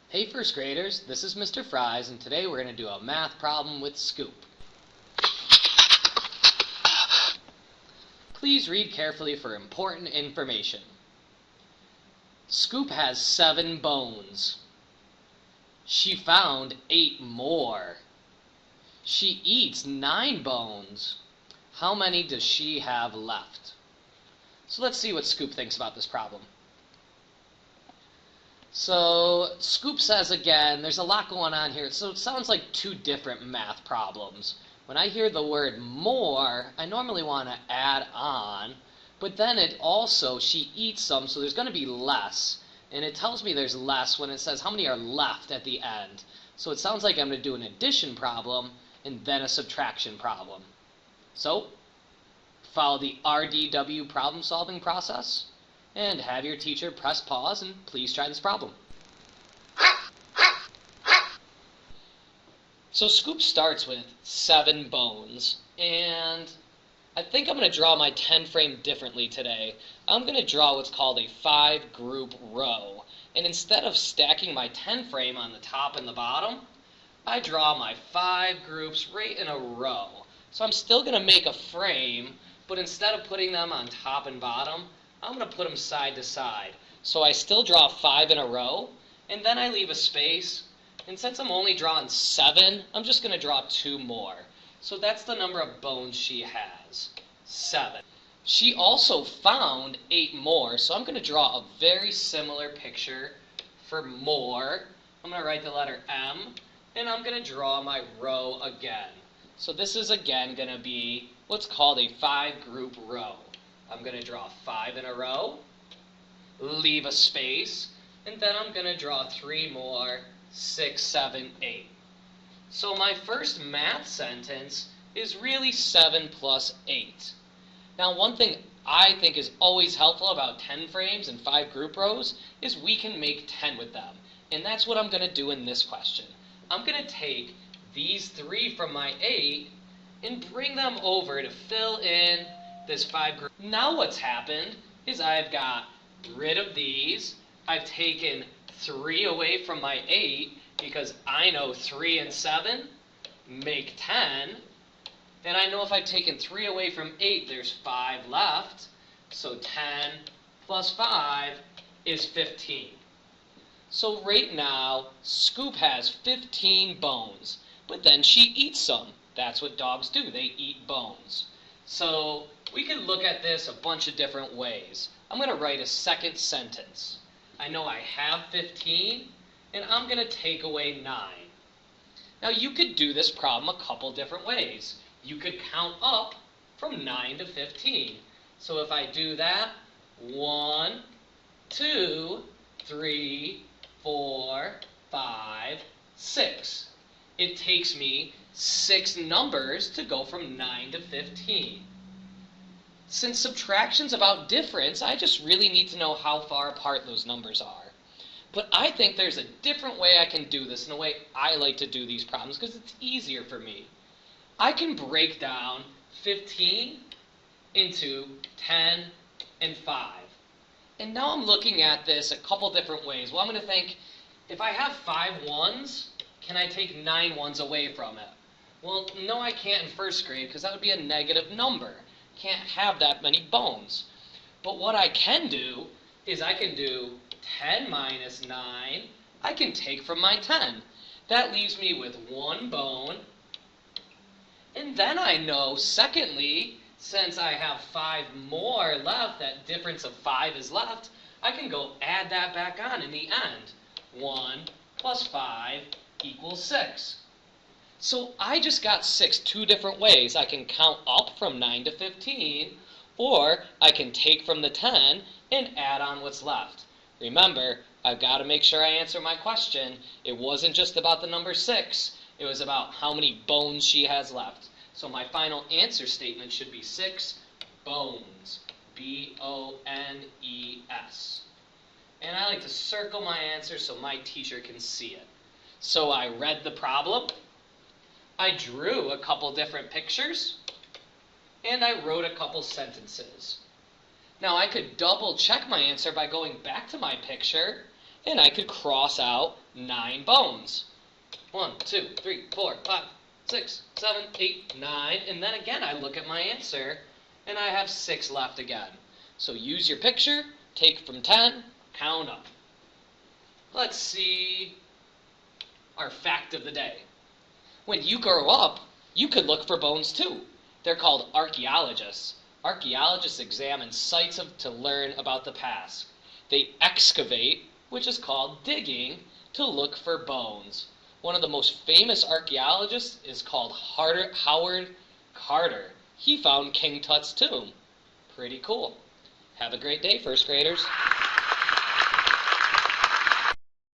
Hey first graders, this is Mr. Fries, and today we're going to do a math problem with Scoop. Please read carefully for important information. Scoop has 7 bones. She found 8 more. She eats 9 bones. How many does she have left? So let's see what Scoop thinks about this problem. So Scoop says again, there's a lot going on here, so it sounds like 2 different math problems. When I hear the word more, I normally want to add on, but then it also, she eats some, so there's going to be less. And it tells me there's less when it says how many are left at the end. So it sounds like I'm going to do an addition problem and then a subtraction problem. So, follow the RDW problem solving process and have your teacher press pause and please try this problem. So Scoop starts with 7 bones, and I think I'm going to draw my 10 frame differently today. I'm going to draw what's called a 5 group row, and instead of stacking my 10 frame on the top and the bottom, I draw my 5 groups right in a row. So I'm still going to make a frame, but instead of putting them on top and bottom, I'm going to put them side to side. So I still draw 5 in a row, and then I leave a space. And since I'm only drawing 7, I'm just going to draw 2 more. So that's the number of bones she has, 7. She also found 8 more, so I'm going to draw a very similar picture for more. I'm going to write the letter M, and I'm going to draw my row again. So this is again going to be what's called a 5 group row. I'm going to draw 5 in a row, leave a space, and then I'm going to draw 3 more, 6, 7, 8. So my first math sentence is really 7 plus 8. Now one thing I think is always helpful about 10 frames and 5 group rows is we can make 10 with them. And that's what I'm going to do in this question. I'm going to take these 3 from my 8 and bring them over to fill in this 5 group. Now what's happened is I've got rid of these. I've taken 3 away from my 8 because I know 3 and 7 make 10. And I know if I've taken 3 away from 8, there's 5 left. So 10 plus 5 is 15. So right now, Scoop has 15 bones. But then she eats some. That's what dogs do. They eat bones. So we can look at this a bunch of different ways. I'm going to write a second sentence. I know I have 15, and I'm going to take away 9. Now you could do this problem a couple different ways. You could count up from 9 to 15. So if I do that, 1, 2, 3, 4, 5, 6. It takes me 6 numbers to go from 9 to 15. Since subtraction's about difference, I just really need to know how far apart those numbers are. But I think there's a different way I can do this, in a way I like to do these problems, because it's easier for me. I can break down 15 into 10 and 5. And now I'm looking at this a couple different ways. Well, I'm going to think, if I have 5 ones, can I take 9 ones away from it? Well, no, I can't in first grade, because that would be a negative number. Can't have that many bones. But what I can do is I can do 10 minus 9. I can take from my 10. That leaves me with 1 bone. And then I know, secondly, since I have 5 more left, that difference of 5 is left, I can go add that back on in the end. 1 plus 5 equals 6. So I just got 6 2 different ways. I can count up from 9 to 15, or I can take from the 10 and add on what's left. Remember, I've got to make sure I answer my question. It wasn't just about the number 6. It was about how many bones she has left. So my final answer statement should be 6 bones. B-O-N-E-S. And I like to circle my answer so my teacher can see it. So I read the problem. I drew a couple different pictures, and I wrote a couple sentences. Now I could double check my answer by going back to my picture and I could cross out 9 bones. 1, 2, 3, 4, 5, 6, 7, 8, 9, and then again I look at my answer, and I have 6 left again. So use your picture, take from 10, count up. Let's see our fact of the day. When you grow up, you could look for bones too. They're called archaeologists. Archaeologists examine sites to learn about the past. They excavate, which is called digging, to look for bones. One of the most famous archaeologists is called Howard Carter. He found King Tut's tomb. Pretty cool. Have a great day, first graders.